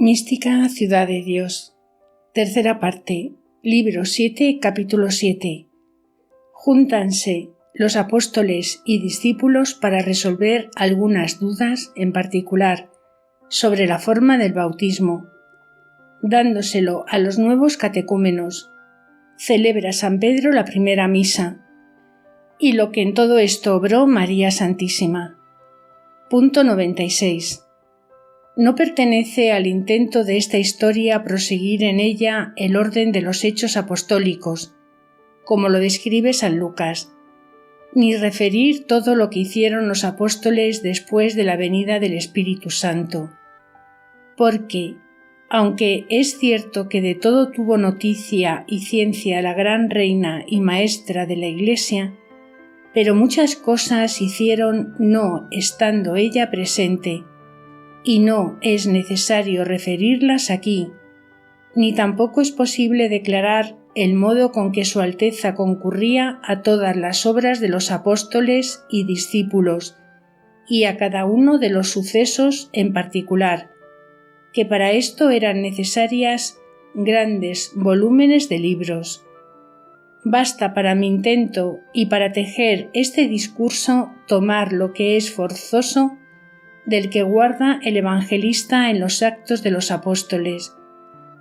Mística Ciudad de Dios. Tercera parte. Libro 7, capítulo 7. Júntanse los apóstoles y discípulos para resolver algunas dudas en particular sobre la forma del bautismo, dándoselo a los nuevos catecúmenos. Celebra San Pedro la primera misa. Y lo que en todo esto obró María Santísima. Punto 96. No pertenece al intento de esta historia proseguir en ella el orden de los hechos apostólicos, como lo describe San Lucas, ni referir todo lo que hicieron los apóstoles después de la venida del Espíritu Santo, porque, aunque es cierto que de todo tuvo noticia y ciencia la gran reina y maestra de la Iglesia, pero muchas cosas hicieron no estando ella presente, y no es necesario referirlas aquí, ni tampoco es posible declarar el modo con que Su Alteza concurría a todas las obras de los apóstoles y discípulos, y a cada uno de los sucesos en particular, que para esto eran necesarias grandes volúmenes de libros. Basta para mi intento y para tejer este discurso tomar lo que es forzoso del que guarda el evangelista en los Actos de los Apóstoles,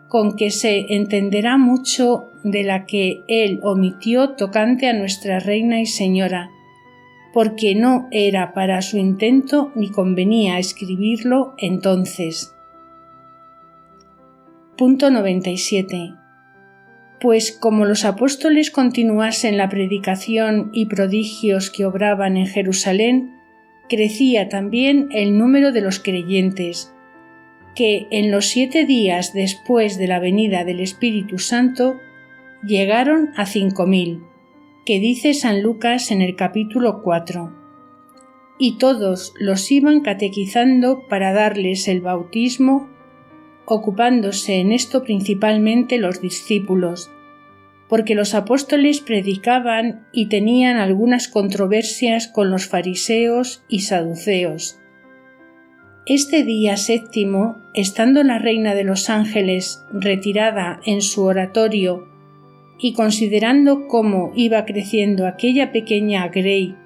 con que se entenderá mucho de la que él omitió tocante a nuestra Reina y Señora, porque no era para su intento ni convenía escribirlo entonces. Punto 97. Pues como los apóstoles continuasen la predicación y prodigios que obraban en Jerusalén, crecía también el número de los creyentes, que en los 7 días después de la venida del Espíritu Santo llegaron a 5.000, que dice San Lucas en el capítulo 4. Y todos los iban catequizando para darles el bautismo, ocupándose en esto principalmente los discípulos, porque los apóstoles predicaban y tenían algunas controversias con los fariseos y saduceos. Este día 7, estando la Reina de los Ángeles retirada en su oratorio y considerando cómo iba creciendo aquella pequeña grey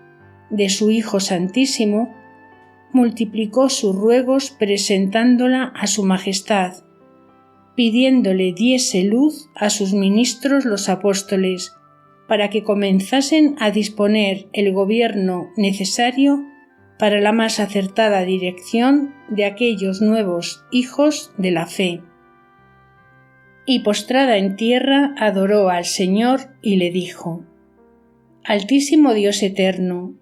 de su Hijo Santísimo, multiplicó sus ruegos presentándola a su Majestad, pidiéndole diese luz a sus ministros los apóstoles, para que comenzasen a disponer el gobierno necesario para la más acertada dirección de aquellos nuevos hijos de la fe. Y postrada en tierra adoró al Señor y le dijo: Altísimo Dios eterno,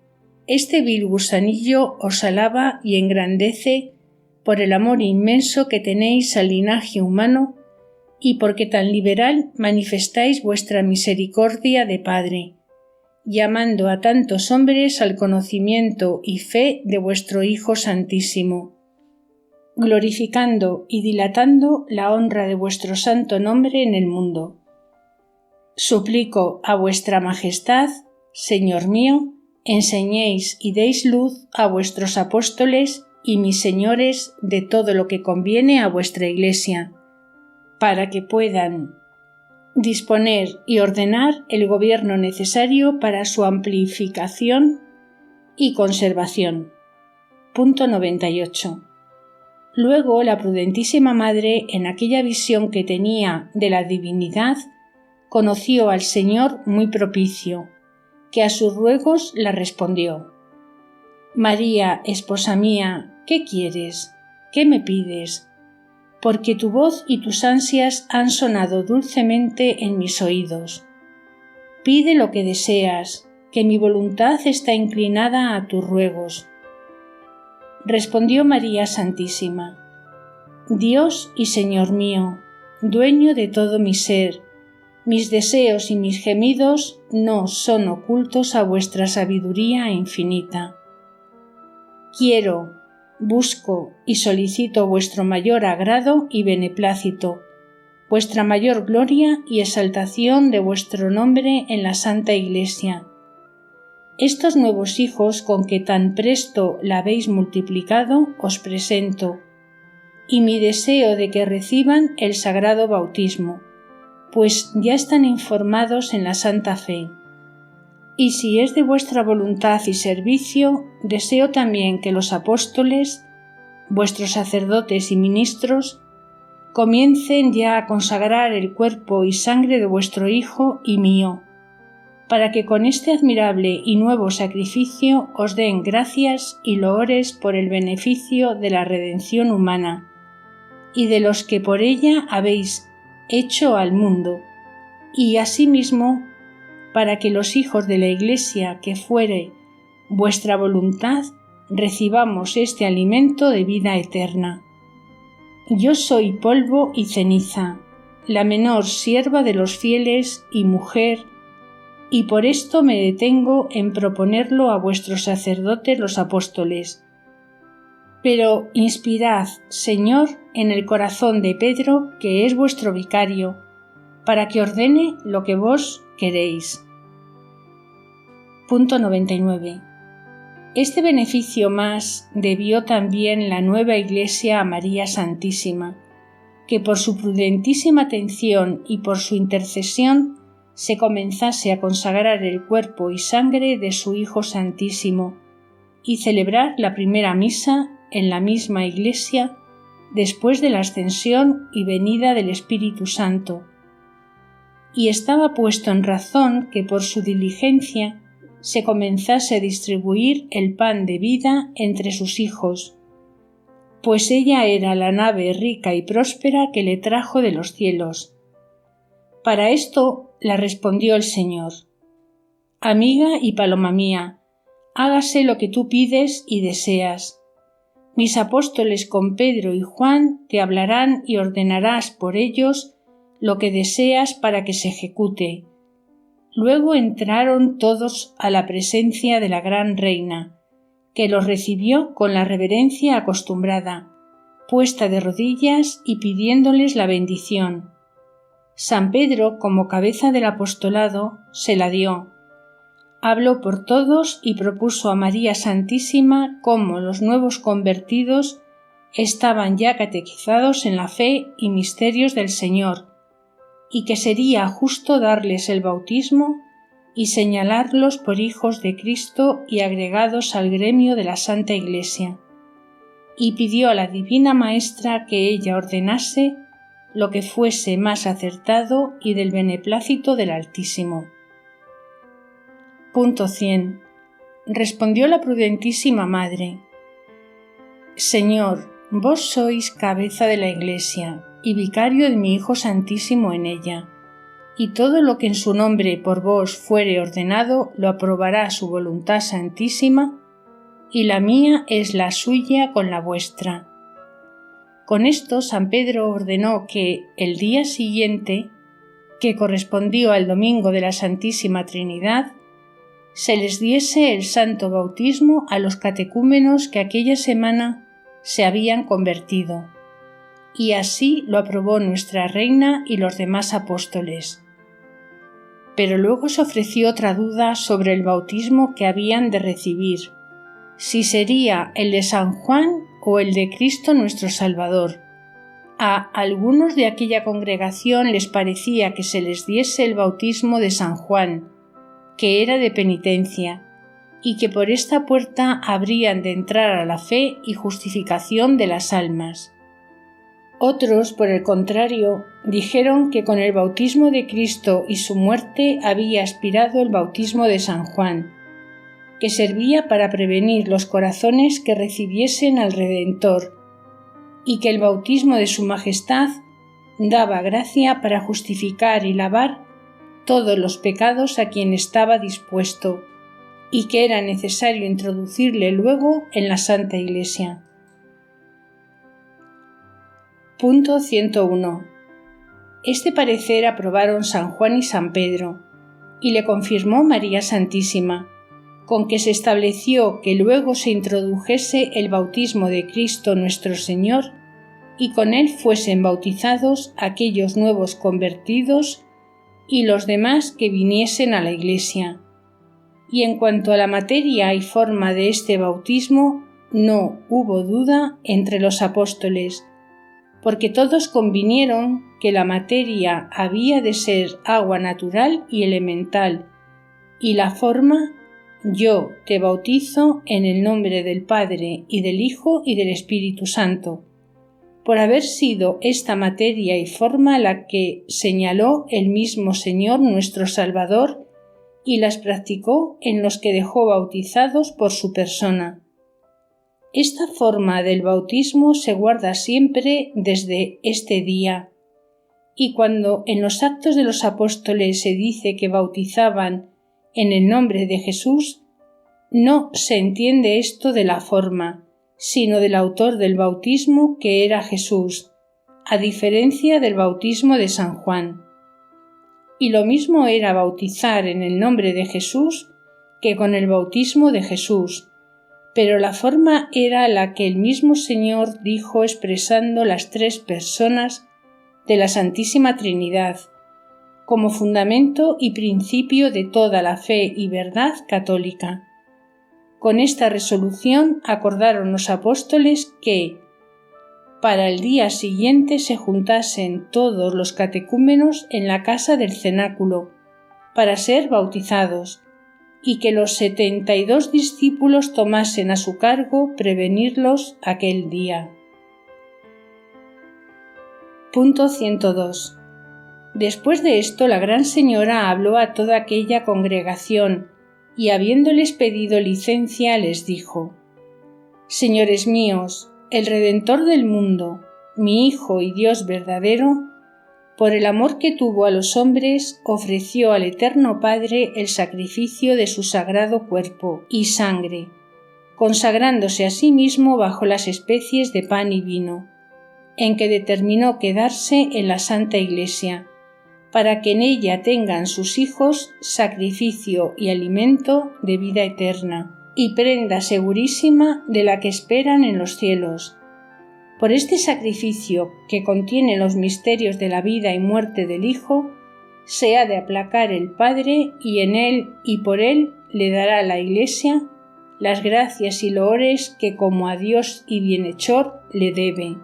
este vil gusanillo os alaba y engrandece por el amor inmenso que tenéis al linaje humano y porque tan liberal manifestáis vuestra misericordia de Padre, llamando a tantos hombres al conocimiento y fe de vuestro Hijo Santísimo, glorificando y dilatando la honra de vuestro santo nombre en el mundo. Suplico a vuestra Majestad, Señor mío, enseñéis y deis luz a vuestros apóstoles y mis señores de todo lo que conviene a vuestra Iglesia, para que puedan disponer y ordenar el gobierno necesario para su amplificación y conservación. Punto 98. Luego la prudentísima Madre, en aquella visión que tenía de la divinidad, conoció al Señor muy propicio, que a sus ruegos la respondió: María, esposa mía, ¿qué quieres? ¿Qué me pides? Porque tu voz y tus ansias han sonado dulcemente en mis oídos. Pide lo que deseas, que mi voluntad está inclinada a tus ruegos. Respondió María Santísima: Dios y Señor mío, dueño de todo mi ser, mis deseos y mis gemidos no son ocultos a vuestra sabiduría infinita. Quiero, busco y solicito vuestro mayor agrado y beneplácito, vuestra mayor gloria y exaltación de vuestro nombre en la Santa Iglesia. Estos nuevos hijos con que tan presto la habéis multiplicado os presento, y mi deseo de que reciban el sagrado bautismo, pues ya están informados en la santa fe. Y si es de vuestra voluntad y servicio, deseo también que los apóstoles, vuestros sacerdotes y ministros, comiencen ya a consagrar el cuerpo y sangre de vuestro Hijo y mío, para que con este admirable y nuevo sacrificio os den gracias y loores por el beneficio de la redención humana, y de los que por ella habéis hecho al mundo, y asimismo para que los hijos de la Iglesia que fuere vuestra voluntad recibamos este alimento de vida eterna. Yo soy polvo y ceniza, la menor sierva de los fieles y mujer, y por esto me detengo en proponerlo a vuestros sacerdotes los apóstoles. Pero inspirad, Señor, en el corazón de Pedro, que es vuestro vicario, para que ordene lo que vos queréis. Punto 99. Este beneficio más debió también la nueva Iglesia a María Santísima, que por su prudentísima atención y por su intercesión se comenzase a consagrar el cuerpo y sangre de su Hijo Santísimo y celebrar la primera misa en la misma Iglesia después de la ascensión y venida del Espíritu Santo. Y estaba puesto en razón que por su diligencia se comenzase a distribuir el pan de vida entre sus hijos, pues ella era la nave rica y próspera que le trajo de los cielos. Para esto la respondió el Señor: Amiga y paloma mía, hágase lo que tú pides y deseas. Mis apóstoles con Pedro y Juan te hablarán y ordenarás por ellos lo que deseas para que se ejecute. Luego entraron todos a la presencia de la gran reina, que los recibió con la reverencia acostumbrada, puesta de rodillas y pidiéndoles la bendición. San Pedro, como cabeza del apostolado, se la dio. Habló por todos y propuso a María Santísima cómo los nuevos convertidos estaban ya catequizados en la fe y misterios del Señor, y que sería justo darles el bautismo y señalarlos por hijos de Cristo y agregados al gremio de la Santa Iglesia, y pidió a la Divina Maestra que ella ordenase lo que fuese más acertado y del beneplácito del Altísimo. Punto 100. Respondió la prudentísima Madre: Señor, vos sois cabeza de la Iglesia y vicario de mi Hijo Santísimo en ella, y todo lo que en su nombre por vos fuere ordenado lo aprobará su voluntad santísima, y la mía es la suya con la vuestra. Con esto San Pedro ordenó que el día siguiente, que correspondió al domingo de la Santísima Trinidad, se les diese el santo bautismo a los catecúmenos que aquella semana se habían convertido, y así lo aprobó nuestra Reina y los demás apóstoles. Pero luego se ofreció otra duda sobre el bautismo que habían de recibir, si sería el de San Juan o el de Cristo nuestro Salvador. A algunos de aquella congregación les parecía que se les diese el bautismo de San Juan, que era de penitencia, y que por esta puerta habrían de entrar a la fe y justificación de las almas. Otros, por el contrario, dijeron que con el bautismo de Cristo y su muerte había aspirado el bautismo de San Juan, que servía para prevenir los corazones que recibiesen al Redentor, y que el bautismo de su Majestad daba gracia para justificar y lavar todos los pecados a quien estaba dispuesto, y que era necesario introducirle luego en la Santa Iglesia. Punto 101. Este parecer aprobaron San Juan y San Pedro, y le confirmó María Santísima, con que se estableció que luego se introdujese el bautismo de Cristo nuestro Señor, y con él fuesen bautizados aquellos nuevos convertidos y los demás que viniesen a la Iglesia. Y en cuanto a la materia y forma de este bautismo, no hubo duda entre los apóstoles, porque todos convinieron que la materia había de ser agua natural y elemental, y la forma: yo te bautizo en el nombre del Padre y del Hijo y del Espíritu Santo, por haber sido esta materia y forma la que señaló el mismo Señor nuestro Salvador y las practicó en los que dejó bautizados por su persona. Esta forma del bautismo se guarda siempre desde este día, y cuando en los Actos de los Apóstoles se dice que bautizaban en el nombre de Jesús, no se entiende esto de la forma, sino del autor del bautismo, que era Jesús, a diferencia del bautismo de San Juan. Y lo mismo era bautizar en el nombre de Jesús que con el bautismo de Jesús, pero la forma era la que el mismo Señor dijo expresando las tres personas de la Santísima Trinidad, como fundamento y principio de toda la fe y verdad católica. Con esta resolución acordaron los apóstoles que, para el día siguiente, se juntasen todos los catecúmenos en la casa del cenáculo para ser bautizados, y que los 72 discípulos tomasen a su cargo prevenirlos aquel día. Punto 102. Después de esto, la Gran Señora habló a toda aquella congregación y, habiéndoles pedido licencia, les dijo: Señores míos, el Redentor del mundo, mi Hijo y Dios verdadero, por el amor que tuvo a los hombres, ofreció al Eterno Padre el sacrificio de su sagrado cuerpo y sangre, consagrándose a sí mismo bajo las especies de pan y vino, en que determinó quedarse en la Santa Iglesia, para que en ella tengan sus hijos sacrificio y alimento de vida eterna, y prenda segurísima de la que esperan en los cielos. Por este sacrificio, que contiene los misterios de la vida y muerte del Hijo, se ha de aplacar el Padre, y en él y por él le dará a la Iglesia las gracias y loores que como a Dios y bienhechor le debe.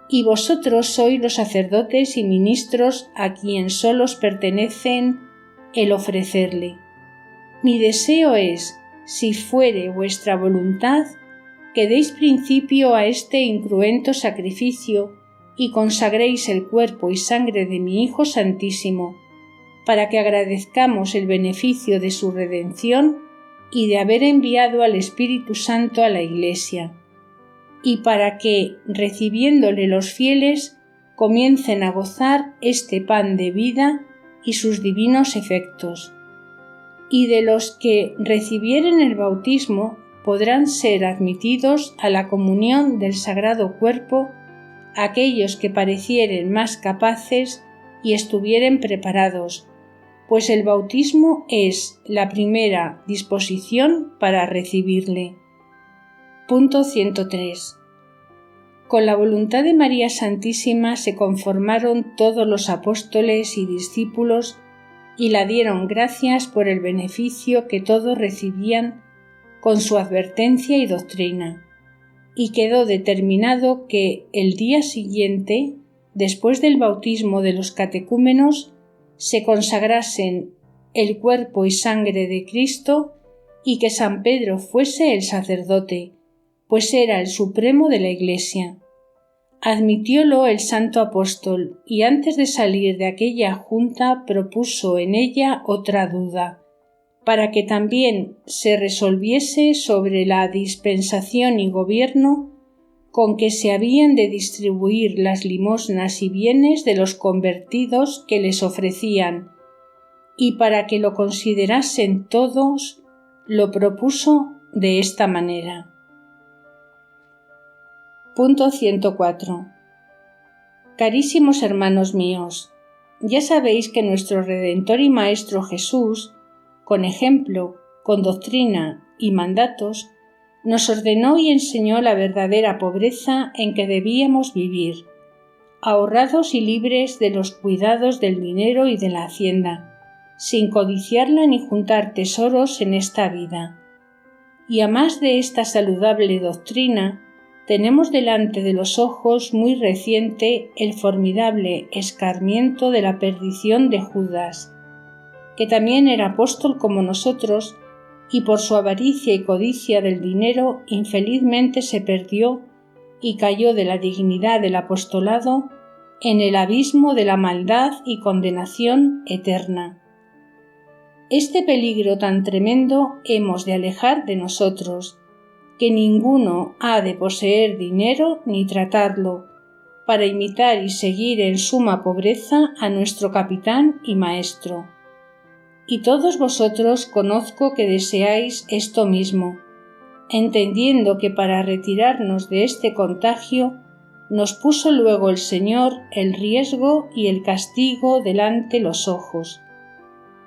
Y vosotros sois los sacerdotes y ministros a quien solos pertenecen el ofrecerle. Mi deseo es, si fuere vuestra voluntad, que deis principio a este incruento sacrificio y consagréis el cuerpo y sangre de mi Hijo Santísimo, para que agradezcamos el beneficio de su redención y de haber enviado al Espíritu Santo a la Iglesia, y para que, recibiéndole los fieles, comiencen a gozar este pan de vida y sus divinos efectos. Y de los que recibieren el bautismo podrán ser admitidos a la comunión del Sagrado Cuerpo aquellos que parecieren más capaces y estuvieren preparados, pues el bautismo es la primera disposición para recibirle. Punto 103. Con la voluntad de María Santísima se conformaron todos los apóstoles y discípulos y la dieron gracias por el beneficio que todos recibían con su advertencia y doctrina, y quedó determinado que el día siguiente, después del bautismo de los catecúmenos, se consagrasen el cuerpo y sangre de Cristo y que San Pedro fuese el sacerdote, pues era el supremo de la Iglesia. Admitiólo el santo apóstol y antes de salir de aquella junta propuso en ella otra duda, para que también se resolviese sobre la dispensación y gobierno con que se habían de distribuir las limosnas y bienes de los convertidos que les ofrecían, y para que lo considerasen todos, lo propuso de esta manera. Punto 104. Carísimos hermanos míos, ya sabéis que nuestro Redentor y Maestro Jesús, con ejemplo, con doctrina y mandatos, nos ordenó y enseñó la verdadera pobreza en que debíamos vivir, ahorrados y libres de los cuidados del dinero y de la hacienda, sin codiciarla ni juntar tesoros en esta vida. Y a más de esta saludable doctrina, tenemos delante de los ojos muy reciente el formidable escarmiento de la perdición de Judas, que también era apóstol como nosotros, y por su avaricia y codicia del dinero infelizmente se perdió y cayó de la dignidad del apostolado en el abismo de la maldad y condenación eterna. Este peligro tan tremendo hemos de alejar de nosotros, que ninguno ha de poseer dinero ni tratarlo, para imitar y seguir en suma pobreza a nuestro capitán y maestro. Y todos vosotros conozco que deseáis esto mismo, entendiendo que para retirarnos de este contagio nos puso luego el Señor el riesgo y el castigo delante los ojos,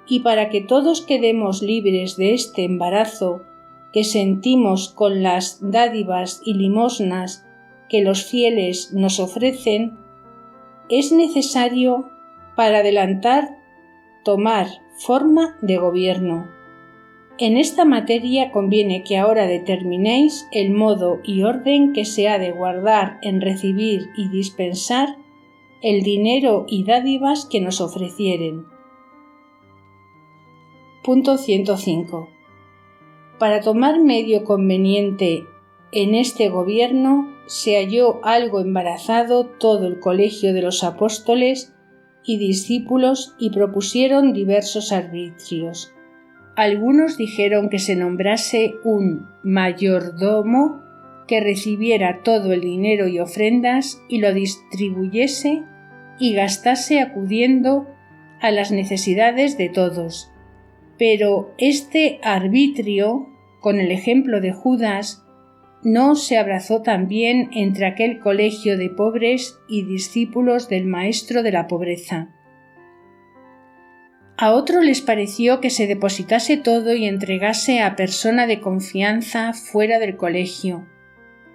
y para que todos quedemos libres de este embarazo que sentimos con las dádivas y limosnas que los fieles nos ofrecen, es necesario para adelantar tomar forma de gobierno. En esta materia conviene que ahora determinéis el modo y orden que se ha de guardar en recibir y dispensar el dinero y dádivas que nos ofrecieren. Punto 105. Para tomar medio conveniente en este gobierno se halló algo embarazado todo el colegio de los apóstoles y discípulos y propusieron diversos arbitrios. Algunos dijeron que se nombrase un mayordomo que recibiera todo el dinero y ofrendas y lo distribuyese y gastase acudiendo a las necesidades de todos. Pero este arbitrio, con el ejemplo de Judas, no se abrazó también entre aquel colegio de pobres y discípulos del maestro de la pobreza. A otro les pareció que se depositase todo y entregase a persona de confianza fuera del colegio,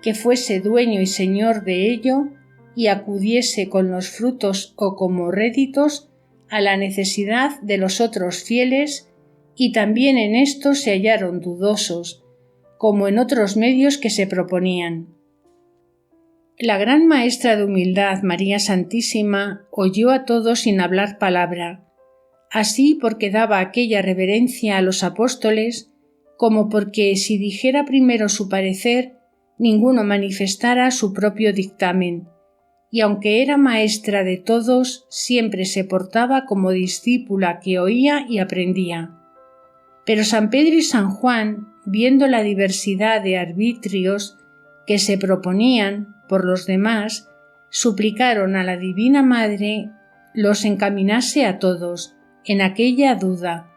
que fuese dueño y señor de ello y acudiese con los frutos o como réditos a la necesidad de los otros fieles, y también en esto se hallaron dudosos, como en otros medios que se proponían. La gran maestra de humildad, María Santísima, oyó a todos sin hablar palabra, así porque daba aquella reverencia a los apóstoles, como porque si dijera primero su parecer, ninguno manifestara su propio dictamen, y aunque era maestra de todos, siempre se portaba como discípula que oía y aprendía. Pero San Pedro y San Juan, viendo la diversidad de arbitrios que se proponían por los demás, suplicaron a la Divina Madre los encaminase a todos en aquella duda,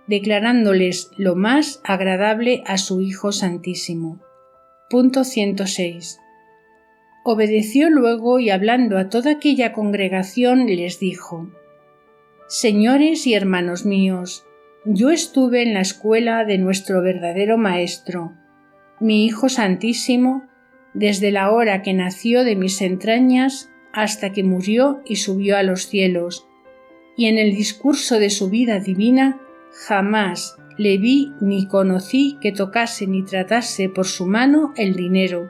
declarándoles lo más agradable a su Hijo Santísimo. Punto 106. Obedeció luego y hablando a toda aquella congregación les dijo: Señores y hermanos míos, yo estuve en la escuela de nuestro verdadero Maestro, mi Hijo Santísimo, desde la hora que nació de mis entrañas hasta que murió y subió a los cielos, y en el discurso de su vida divina jamás le vi ni conocí que tocase ni tratase por su mano el dinero,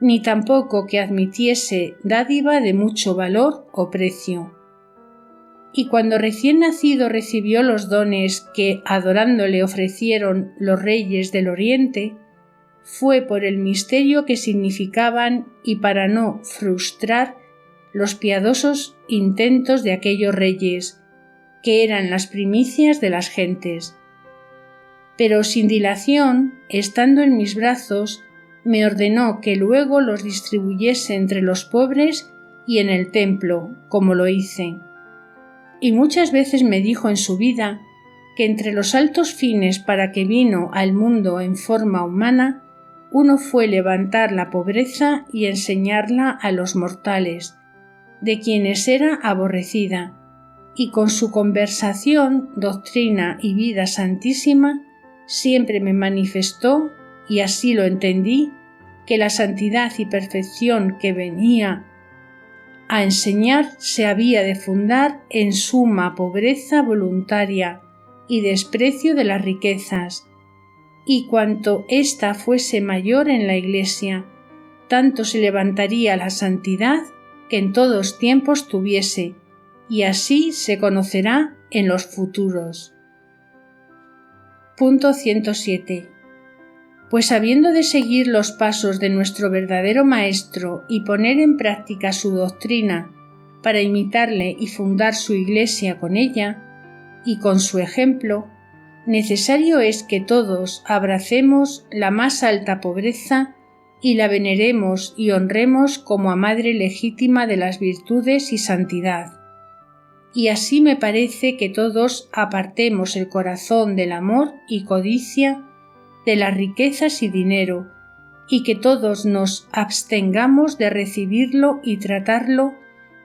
ni tampoco que admitiese dádiva de mucho valor o precio. Y cuando recién nacido recibió los dones que adorándole ofrecieron los reyes del Oriente, fue por el misterio que significaban y para no frustrar los piadosos intentos de aquellos reyes, que eran las primicias de las gentes. Pero sin dilación, estando en mis brazos, me ordenó que luego los distribuyese entre los pobres y en el templo, como lo hice. Y muchas veces me dijo en su vida que entre los altos fines para que vino al mundo en forma humana, uno fue levantar la pobreza y enseñarla a los mortales, de quienes era aborrecida, y con su conversación, doctrina y vida santísima, siempre me manifestó, y así lo entendí, que la santidad y perfección que venía a enseñar se había de fundar en suma pobreza voluntaria y desprecio de las riquezas, y cuanto ésta fuese mayor en la Iglesia, tanto se levantaría la santidad que en todos tiempos tuviese, y así se conocerá en los futuros. Punto 107. Pues habiendo de seguir los pasos de nuestro verdadero Maestro y poner en práctica su doctrina para imitarle y fundar su Iglesia con ella, y con su ejemplo, necesario es que todos abracemos la más alta pobreza y la veneremos y honremos como a madre legítima de las virtudes y santidad. Y así me parece que todos apartemos el corazón del amor y codicia, de las riquezas y dinero, y que todos nos abstengamos de recibirlo y tratarlo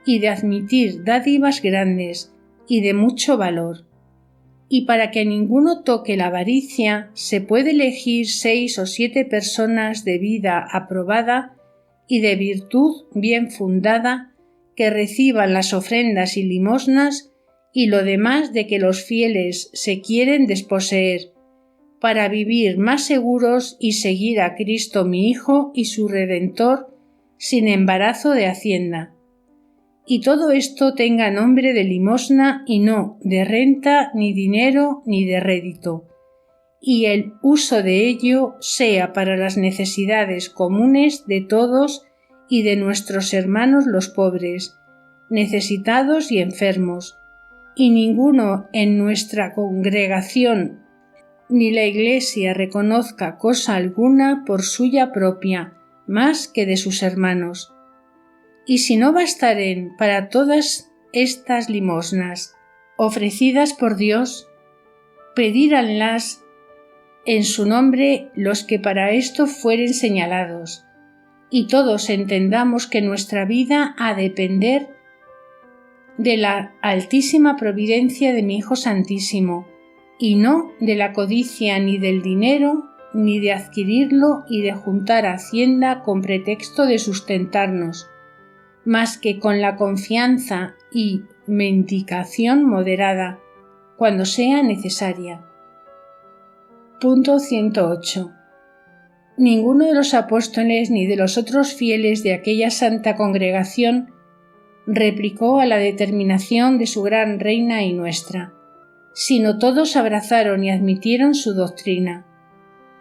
y de admitir dádivas grandes y de mucho valor. Y para que ninguno toque la avaricia, se puede elegir 6 o 7 personas de vida aprobada y de virtud bien fundada, que reciban las ofrendas y limosnas y lo demás de que los fieles se quieren desposeer, para vivir más seguros y seguir a Cristo mi Hijo y su Redentor sin embarazo de hacienda. Y todo esto tenga nombre de limosna y no de renta, ni dinero, ni de rédito, y el uso de ello sea para las necesidades comunes de todos y de nuestros hermanos los pobres, necesitados y enfermos, y ninguno en nuestra congregación ni la Iglesia reconozca cosa alguna por suya propia, más que de sus hermanos. Y si no bastaren para todas estas limosnas ofrecidas por Dios, pedíranlas en su nombre los que para esto fueren señalados, y todos entendamos que nuestra vida ha de depender de la altísima providencia de mi Hijo Santísimo, y no de la codicia ni del dinero, ni de adquirirlo y de juntar hacienda con pretexto de sustentarnos, más que con la confianza y mendicación moderada, cuando sea necesaria. Punto 108. Ninguno de los apóstoles ni de los otros fieles de aquella santa congregación replicó a la determinación de su gran reina y nuestra, sino todos abrazaron y admitieron su doctrina,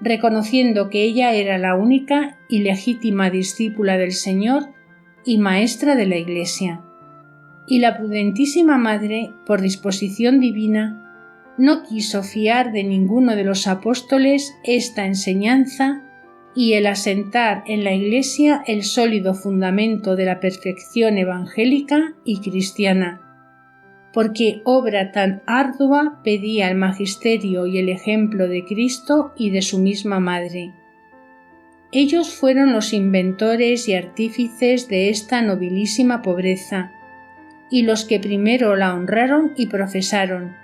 reconociendo que ella era la única y legítima discípula del Señor y maestra de la Iglesia. Y la prudentísima Madre, por disposición divina, no quiso fiar de ninguno de los apóstoles esta enseñanza y el asentar en la Iglesia el sólido fundamento de la perfección evangélica y cristiana, porque obra tan ardua pedía el magisterio y el ejemplo de Cristo y de su misma Madre. Ellos fueron los inventores y artífices de esta nobilísima pobreza, y los que primero la honraron y profesaron,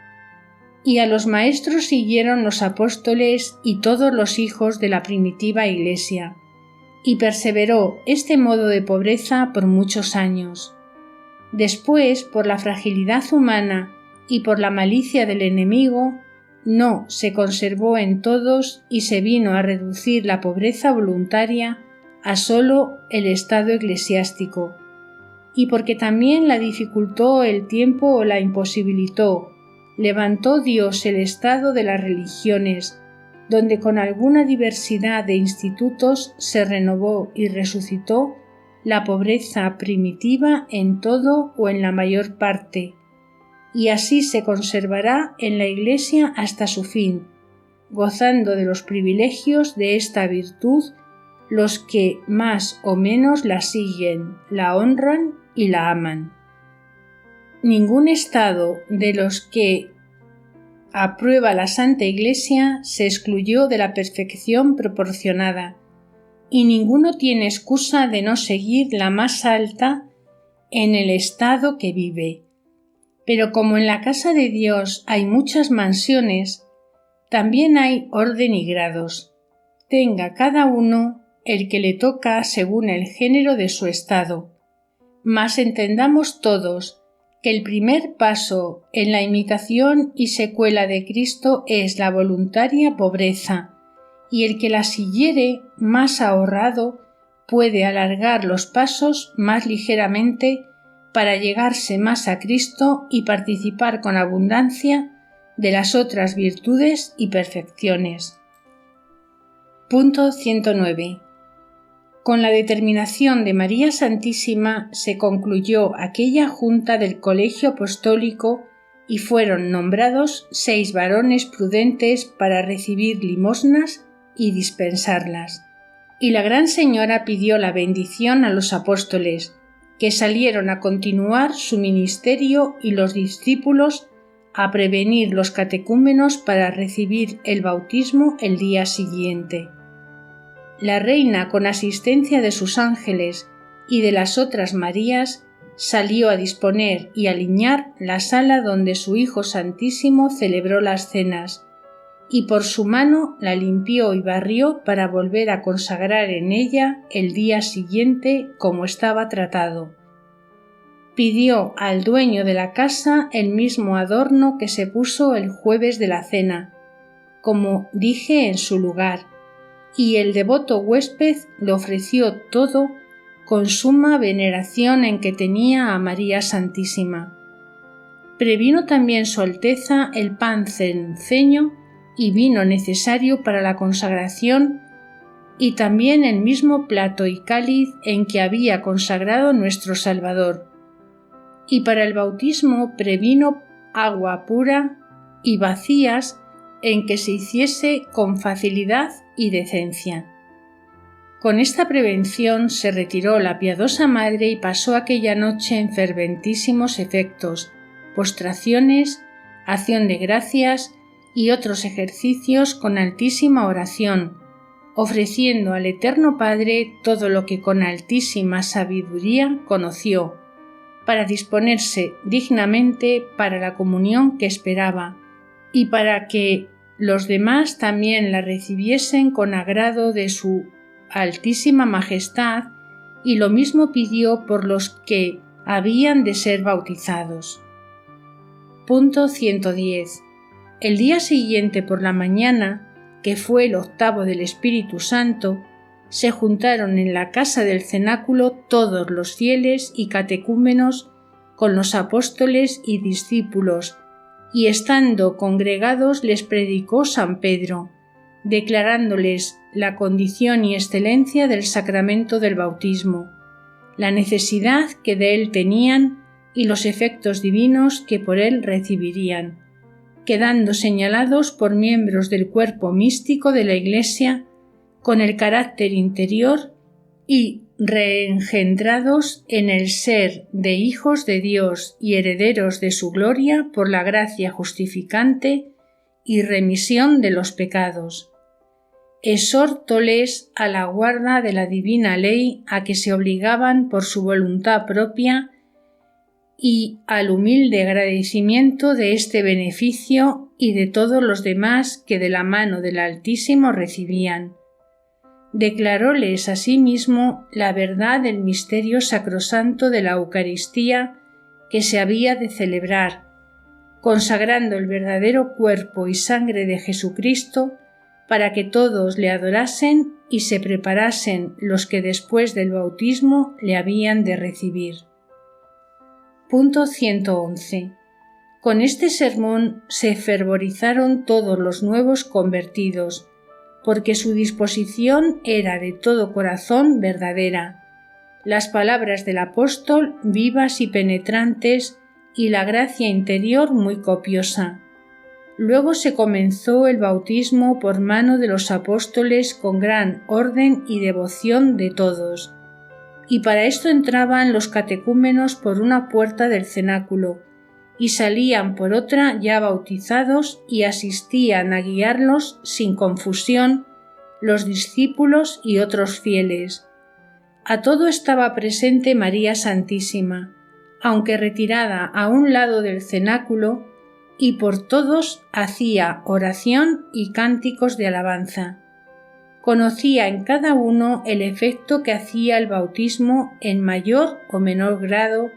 y a los maestros siguieron los apóstoles y todos los hijos de la primitiva Iglesia, y perseveró este modo de pobreza por muchos años. Después, por la fragilidad humana y por la malicia del enemigo, no se conservó en todos y se vino a reducir la pobreza voluntaria a sólo el estado eclesiástico, y porque también la dificultó el tiempo o la imposibilitó, levantó Dios el estado de las religiones, donde con alguna diversidad de institutos se renovó y resucitó la pobreza primitiva en todo o en la mayor parte, y así se conservará en la Iglesia hasta su fin, gozando de los privilegios de esta virtud los que más o menos la siguen, la honran y la aman. Ningún estado de los que aprueba la Santa Iglesia se excluyó de la perfección proporcionada, y ninguno tiene excusa de no seguir la más alta en el estado que vive. Pero como en la casa de Dios hay muchas mansiones, también hay orden y grados. Tenga cada uno el que le toca según el género de su estado. Mas entendamos todos que el primer paso en la imitación y secuela de Cristo es la voluntaria pobreza, y el que la siguiere más ahorrado puede alargar los pasos más ligeramente para llegarse más a Cristo y participar con abundancia de las otras virtudes y perfecciones. Punto 109. Con la determinación de María Santísima se concluyó aquella junta del Colegio Apostólico y fueron nombrados 6 varones prudentes para recibir limosnas y dispensarlas. Y la Gran Señora pidió la bendición a los apóstoles, que salieron a continuar su ministerio, y los discípulos a prevenir los catecúmenos para recibir el bautismo el día siguiente. La reina, con asistencia de sus ángeles y de las otras Marías, salió a disponer y alinear la sala donde su Hijo Santísimo celebró las cenas, y por su mano la limpió y barrió para volver a consagrar en ella el día siguiente como estaba tratado. Pidió al dueño de la casa el mismo adorno que se puso el jueves de la cena, como dije en su lugar, y el devoto huésped le ofreció todo con suma veneración en que tenía a María Santísima. Previno también Su Alteza el pan cenceño y vino necesario para la consagración, y también el mismo plato y cáliz en que había consagrado nuestro Salvador. Y para el bautismo previno agua pura y vacías en que se hiciese con facilidad y decencia. Con esta prevención se retiró la piadosa madre y pasó aquella noche en ferventísimos efectos, postraciones, acción de gracias y otros ejercicios con altísima oración, ofreciendo al Eterno Padre todo lo que con altísima sabiduría conoció, para disponerse dignamente para la comunión que esperaba, y para que los demás también la recibiesen con agrado de su Altísima Majestad, y lo mismo pidió por los que habían de ser bautizados. Punto 110. El día siguiente por la mañana, que fue el 8º del Espíritu Santo, se juntaron en la casa del cenáculo todos los fieles y catecúmenos con los apóstoles y discípulos, y estando congregados les predicó San Pedro, declarándoles la condición y excelencia del sacramento del bautismo, la necesidad que de él tenían y los efectos divinos que por él recibirían, quedando señalados por miembros del cuerpo místico de la Iglesia con el carácter interior y reengendrados en el ser de hijos de Dios y herederos de su gloria por la gracia justificante y remisión de los pecados. Exhórtoles a la guarda de la divina ley a que se obligaban por su voluntad propia y al humilde agradecimiento de este beneficio y de todos los demás que de la mano del Altísimo recibían. Declaróles asimismo la verdad del misterio sacrosanto de la Eucaristía que se había de celebrar, consagrando el verdadero cuerpo y sangre de Jesucristo para que todos le adorasen y se preparasen los que después del bautismo le habían de recibir. Punto 111. Con este sermón se fervorizaron todos los nuevos convertidos, porque su disposición era de todo corazón verdadera, las palabras del apóstol vivas y penetrantes y la gracia interior muy copiosa. Luego se comenzó el bautismo por mano de los apóstoles con gran orden y devoción de todos, y para esto entraban los catecúmenos por una puerta del cenáculo, y salían por otra ya bautizados y asistían a guiarlos sin confusión los discípulos y otros fieles. A todo estaba presente María Santísima, aunque retirada a un lado del cenáculo, y por todos hacía oración y cánticos de alabanza. Conocía en cada uno el efecto que hacía el bautismo en mayor o menor grado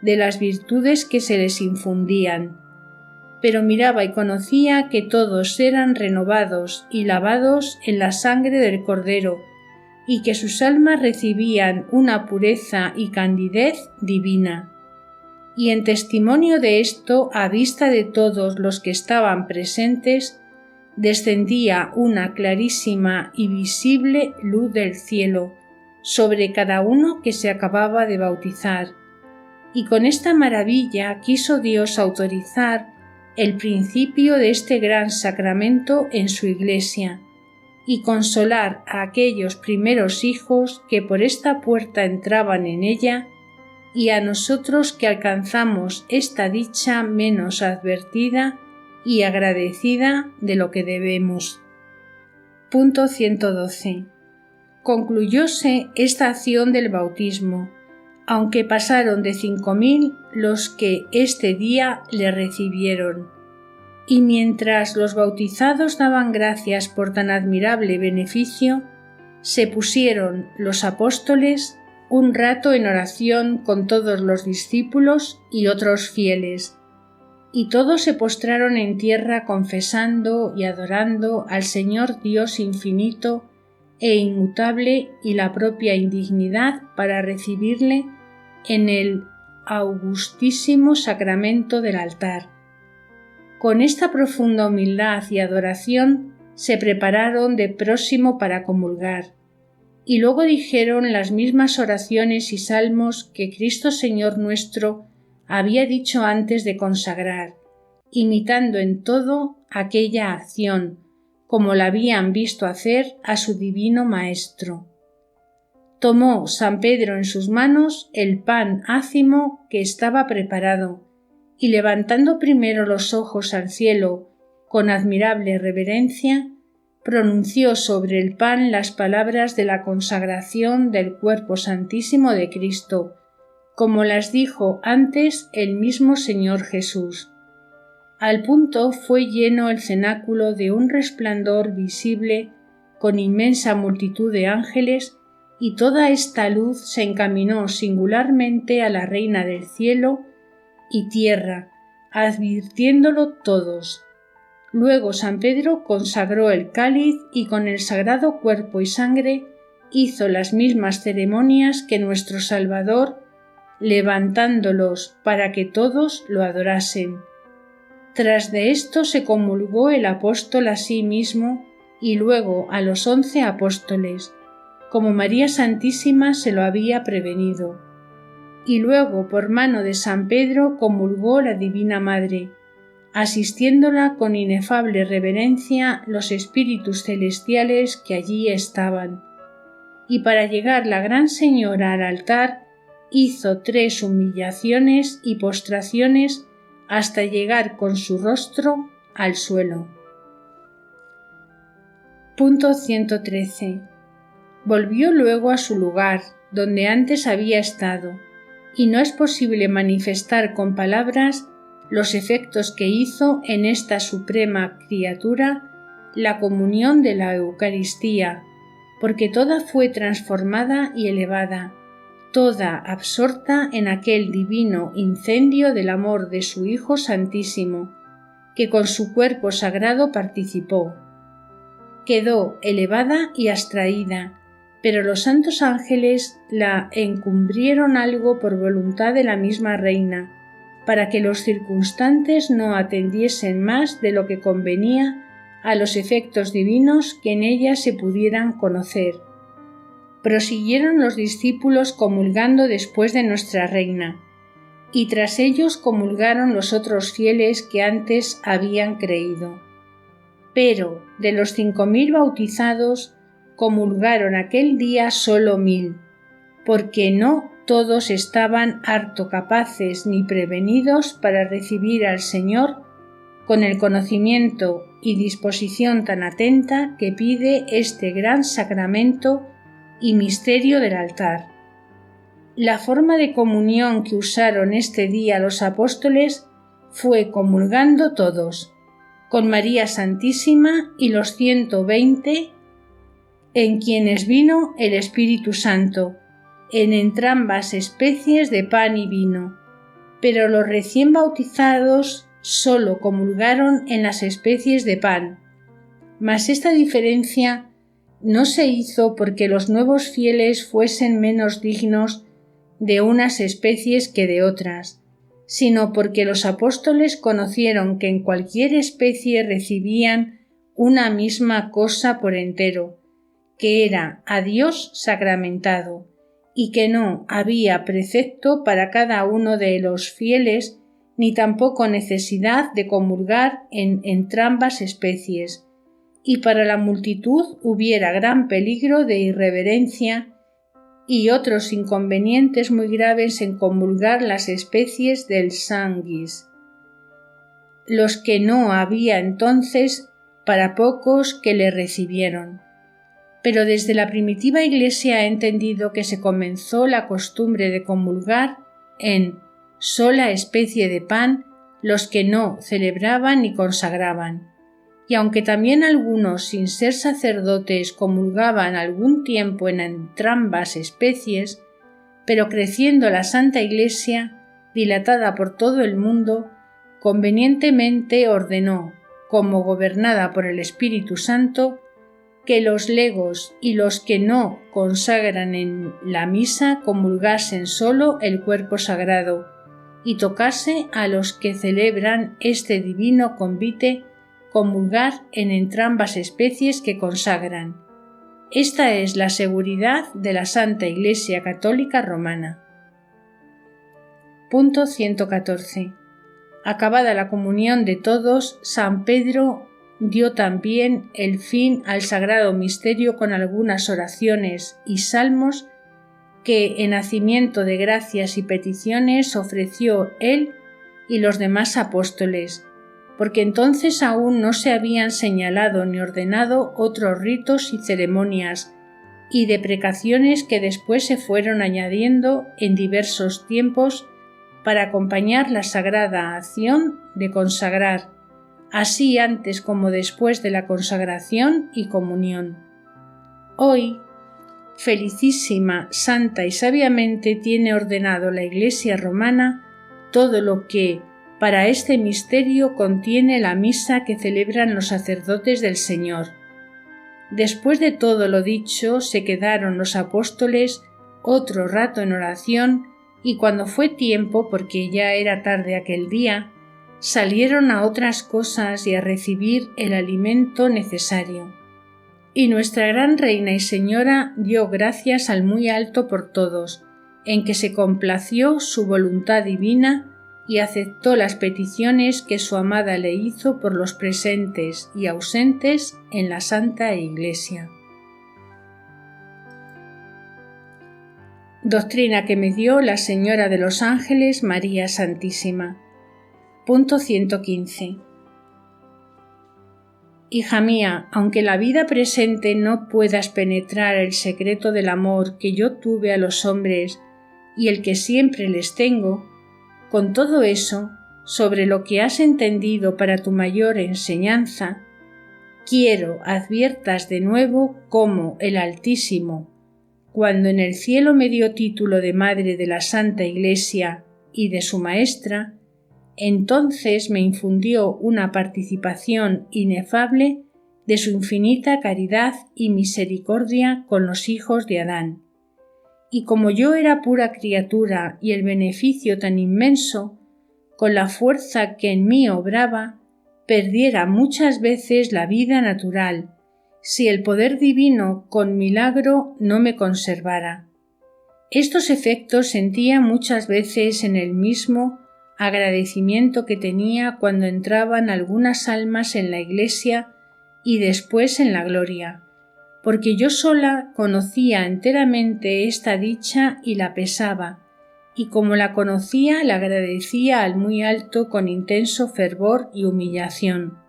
de las virtudes que se les infundían, pero miraba y conocía que todos eran renovados y lavados en la sangre del Cordero, y que sus almas recibían una pureza y candidez divina. Y en testimonio de esto, a vista de todos los que estaban presentes, descendía una clarísima y visible luz del cielo sobre cada uno que se acababa de bautizar, y con esta maravilla quiso Dios autorizar el principio de este gran sacramento en su Iglesia, y consolar a aquellos primeros hijos que por esta puerta entraban en ella, y a nosotros que alcanzamos esta dicha menos advertida y agradecida de lo que debemos. Punto 112. Concluyóse esta acción del bautismo, aunque pasaron de 5.000 los que este día le recibieron. Y mientras los bautizados daban gracias por tan admirable beneficio, se pusieron los apóstoles un rato en oración con todos los discípulos y otros fieles, y todos se postraron en tierra confesando y adorando al Señor Dios infinito e inmutable y la propia indignidad para recibirle en el augustísimo sacramento del altar. Con esta profunda humildad y adoración se prepararon de próximo para comulgar, y luego dijeron las mismas oraciones y salmos que Cristo Señor nuestro había dicho antes de consagrar, imitando en todo aquella acción, como la habían visto hacer a su divino Maestro. Tomó San Pedro en sus manos el pan ácimo que estaba preparado, y levantando primero los ojos al cielo con admirable reverencia, pronunció sobre el pan las palabras de la consagración del cuerpo santísimo de Cristo, como las dijo antes el mismo Señor Jesús. Al punto fue lleno el cenáculo de un resplandor visible con inmensa multitud de ángeles, y toda esta luz se encaminó singularmente a la Reina del cielo y tierra, advirtiéndolo todos. Luego San Pedro consagró el cáliz y con el sagrado cuerpo y sangre hizo las mismas ceremonias que nuestro Salvador, levantándolos para que todos lo adorasen. Tras de esto se comulgó el apóstol a sí mismo y luego a los 11 apóstoles, como María Santísima se lo había prevenido. Y luego por mano de San Pedro comulgó la Divina Madre, asistiéndola con inefable reverencia los espíritus celestiales que allí estaban. Y para llegar la Gran Señora al altar, hizo 3 humillaciones y postraciones hasta llegar con su rostro al suelo. Punto 113. Volvió luego a su lugar, donde antes había estado, y no es posible manifestar con palabras los efectos que hizo en esta suprema criatura la comunión de la Eucaristía, porque toda fue transformada y elevada, toda absorta en aquel divino incendio del amor de su Hijo Santísimo, que con su cuerpo sagrado participó. Quedó elevada y abstraída, pero los santos ángeles la encumbrieron algo por voluntad de la misma Reina, para que los circunstantes no atendiesen más de lo que convenía a los efectos divinos que en ella se pudieran conocer. Prosiguieron los discípulos comulgando después de nuestra Reina, y tras ellos comulgaron los otros fieles que antes habían creído. Pero de los 5.000 bautizados, comulgaron aquel día solo 1.000, porque no todos estaban harto capaces ni prevenidos para recibir al Señor con el conocimiento y disposición tan atenta que pide este gran sacramento y misterio del altar. La forma de comunión que usaron este día los apóstoles fue comulgando todos, con María Santísima y los 120, en quienes vino el Espíritu Santo, en entrambas especies de pan y vino, pero los recién bautizados sólo comulgaron en las especies de pan. Mas esta diferencia no se hizo porque los nuevos fieles fuesen menos dignos de unas especies que de otras, sino porque los apóstoles conocieron que en cualquier especie recibían una misma cosa por entero, que era a Dios sacramentado, y que no había precepto para cada uno de los fieles, ni tampoco necesidad de comulgar en entrambas especies, y para la multitud hubiera gran peligro de irreverencia y otros inconvenientes muy graves en comulgar las especies del sanguis, los que no había entonces para pocos que le recibieron. Pero desde la primitiva Iglesia he entendido que se comenzó la costumbre de comulgar en sola especie de pan los que no celebraban ni consagraban. Y aunque también algunos sin ser sacerdotes comulgaban algún tiempo en entrambas especies, pero creciendo la Santa Iglesia, dilatada por todo el mundo, convenientemente ordenó, como gobernada por el Espíritu Santo, que los legos y los que no consagran en la misa comulgasen solo el cuerpo sagrado, y tocase a los que celebran este divino convite comulgar en entrambas especies que consagran. Esta es la seguridad de la Santa Iglesia Católica Romana. Punto 114. Acabada la comunión de todos, San Pedro dio también el fin al sagrado misterio con algunas oraciones y salmos que en hacimiento de gracias y peticiones ofreció él y los demás apóstoles, porque entonces aún no se habían señalado ni ordenado otros ritos y ceremonias y deprecaciones que después se fueron añadiendo en diversos tiempos para acompañar la sagrada acción de consagrar, así antes como después de la consagración y comunión. Hoy, felicísima, santa y sabiamente tiene ordenado la Iglesia romana todo lo que para este misterio contiene la misa que celebran los sacerdotes del Señor. Después de todo lo dicho, se quedaron los apóstoles otro rato en oración y cuando fue tiempo, porque ya era tarde aquel día, salieron a otras cosas y a recibir el alimento necesario. Y nuestra gran Reina y Señora dio gracias al muy alto por todos, en que se complació su voluntad divina y aceptó las peticiones que su amada le hizo por los presentes y ausentes en la Santa Iglesia. Doctrina que me dio la Señora de los Ángeles, María Santísima. Punto 115. Hija mía, aunque la vida presente no puedas penetrar el secreto del amor que yo tuve a los hombres y el que siempre les tengo, con todo eso, sobre lo que has entendido para tu mayor enseñanza, quiero adviertas de nuevo cómo el Altísimo, cuando en el cielo me dio título de Madre de la Santa Iglesia y de su Maestra, entonces me infundió una participación inefable de su infinita caridad y misericordia con los hijos de Adán. Y como yo era pura criatura y el beneficio tan inmenso, con la fuerza que en mí obraba, perdiera muchas veces la vida natural, si el poder divino con milagro no me conservara. Estos efectos sentía muchas veces en el mismo agradecimiento que tenía cuando entraban algunas almas en la Iglesia y después en la gloria, porque yo sola conocía enteramente esta dicha y la pesaba, y como la conocía la agradecía al muy alto con intenso fervor y humillación.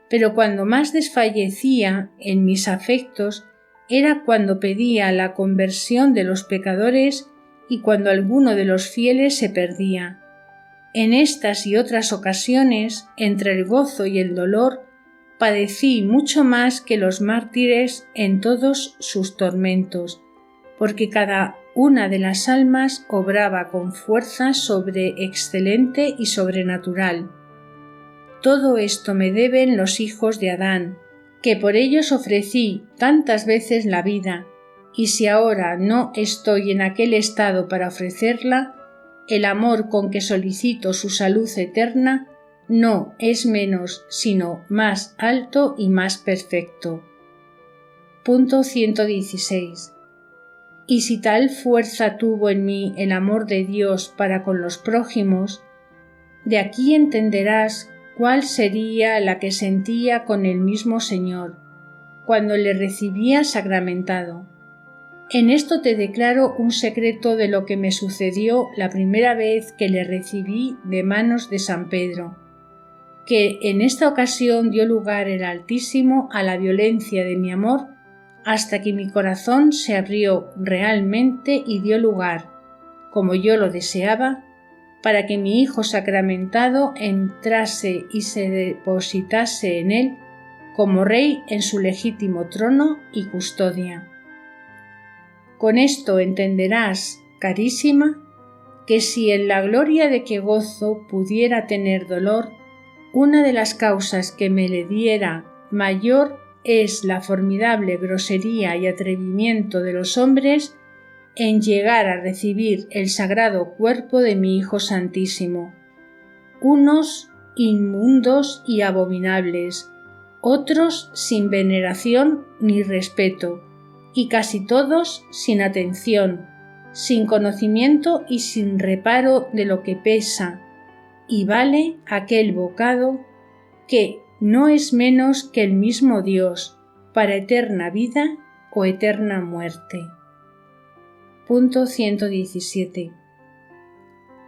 Pero cuando más desfallecía en mis afectos era cuando pedía la conversión de los pecadores y cuando alguno de los fieles se perdía. En estas y otras ocasiones, entre el gozo y el dolor, padecí mucho más que los mártires en todos sus tormentos, porque cada una de las almas obraba con fuerza sobreexcelente y sobrenatural. Todo esto me deben los hijos de Adán, que por ellos ofrecí tantas veces la vida, y si ahora no estoy en aquel estado para ofrecerla, el amor con que solicito su salud eterna no es menos sino más alto y más perfecto. Punto 116. Y si tal fuerza tuvo en mí el amor de Dios para con los prójimos, de aquí entenderás cuál sería la que sentía con el mismo Señor, cuando le recibía sacramentado. En esto te declaro un secreto de lo que me sucedió la primera vez que le recibí de manos de San Pedro, que en esta ocasión dio lugar el Altísimo a la violencia de mi amor hasta que mi corazón se abrió realmente y dio lugar, como yo lo deseaba, para que mi Hijo sacramentado entrase y se depositase en él como Rey en su legítimo trono y custodia. Con esto entenderás, carísima, que si en la gloria de que gozo pudiera tener dolor, una de las causas que me le diera mayor es la formidable grosería y atrevimiento de los hombres en llegar a recibir el sagrado cuerpo de mi Hijo Santísimo, unos inmundos y abominables, otros sin veneración ni respeto, y casi todos sin atención, sin conocimiento y sin reparo de lo que pesa y vale aquel bocado que no es menos que el mismo Dios para eterna vida o eterna muerte. Punto 117.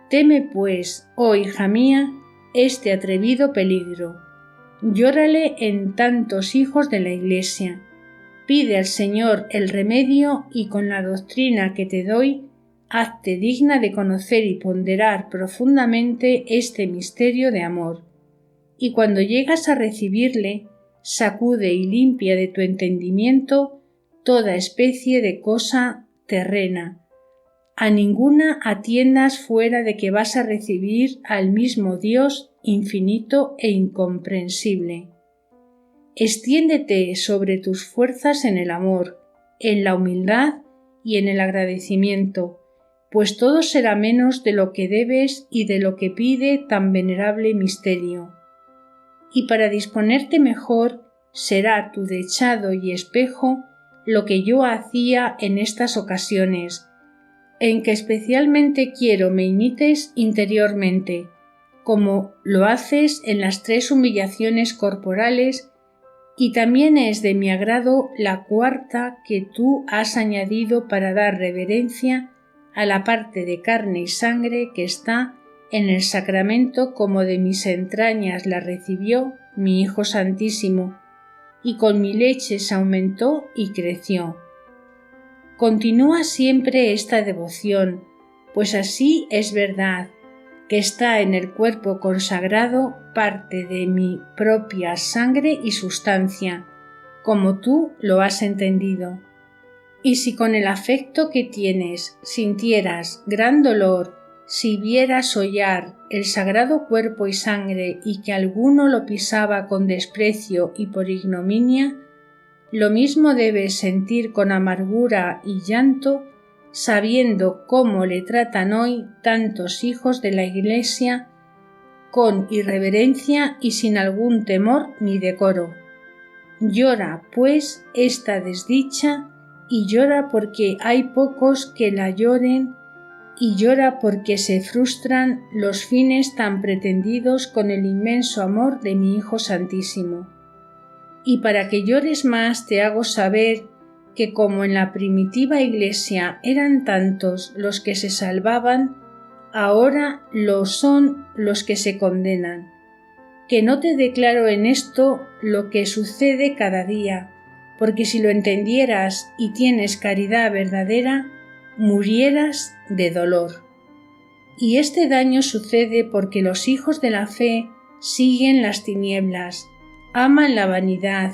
Teme pues, oh hija mía, este atrevido peligro. Llórale en tantos hijos de la Iglesia. Pide al Señor el remedio y con la doctrina que te doy, hazte digna de conocer y ponderar profundamente este misterio de amor. Y cuando llegas a recibirle, sacude y limpia de tu entendimiento toda especie de cosa terrena. A ninguna atiendas fuera de que vas a recibir al mismo Dios infinito e incomprensible. Extiéndete sobre tus fuerzas en el amor, en la humildad y en el agradecimiento, pues todo será menos de lo que debes y de lo que pide tan venerable misterio. Y para disponerte mejor, será tu dechado y espejo lo que yo hacía en estas ocasiones, en que especialmente quiero me imites interiormente, como lo haces en las 3 humillaciones corporales, y también es de mi agrado la 4ª que tú has añadido para dar reverencia a la parte de carne y sangre que está en el sacramento, como de mis entrañas la recibió mi Hijo Santísimo, y con mi leche se aumentó y creció. Continúa siempre esta devoción, pues así es verdad, que está en el cuerpo consagrado parte de mi propia sangre y sustancia, como tú lo has entendido. Y si con el afecto que tienes sintieras gran dolor, si vieras hollar el sagrado cuerpo y sangre y que alguno lo pisaba con desprecio y por ignominia, lo mismo debes sentir con amargura y llanto, sabiendo cómo le tratan hoy tantos hijos de la Iglesia con irreverencia y sin algún temor ni decoro. Llora, pues, esta desdicha, y llora porque hay pocos que la lloren, y llora porque se frustran los fines tan pretendidos con el inmenso amor de mi Hijo Santísimo. Y para que llores más te hago saber que como en la primitiva Iglesia eran tantos los que se salvaban, ahora lo son los que se condenan. Que no te declaro en esto lo que sucede cada día, porque si lo entendieras y tienes caridad verdadera, murieras de dolor. Y este daño sucede porque los hijos de la fe siguen las tinieblas, aman la vanidad,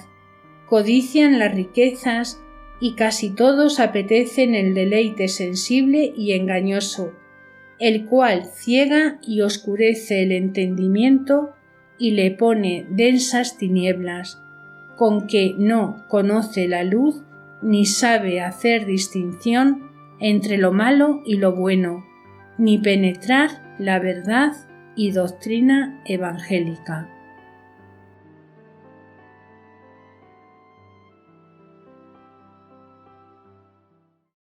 codician las riquezas y casi todos apetecen el deleite sensible y engañoso, el cual ciega y oscurece el entendimiento y le pone densas tinieblas, con que no conoce la luz ni sabe hacer distinción entre lo malo y lo bueno, ni penetrar la verdad y doctrina evangélica.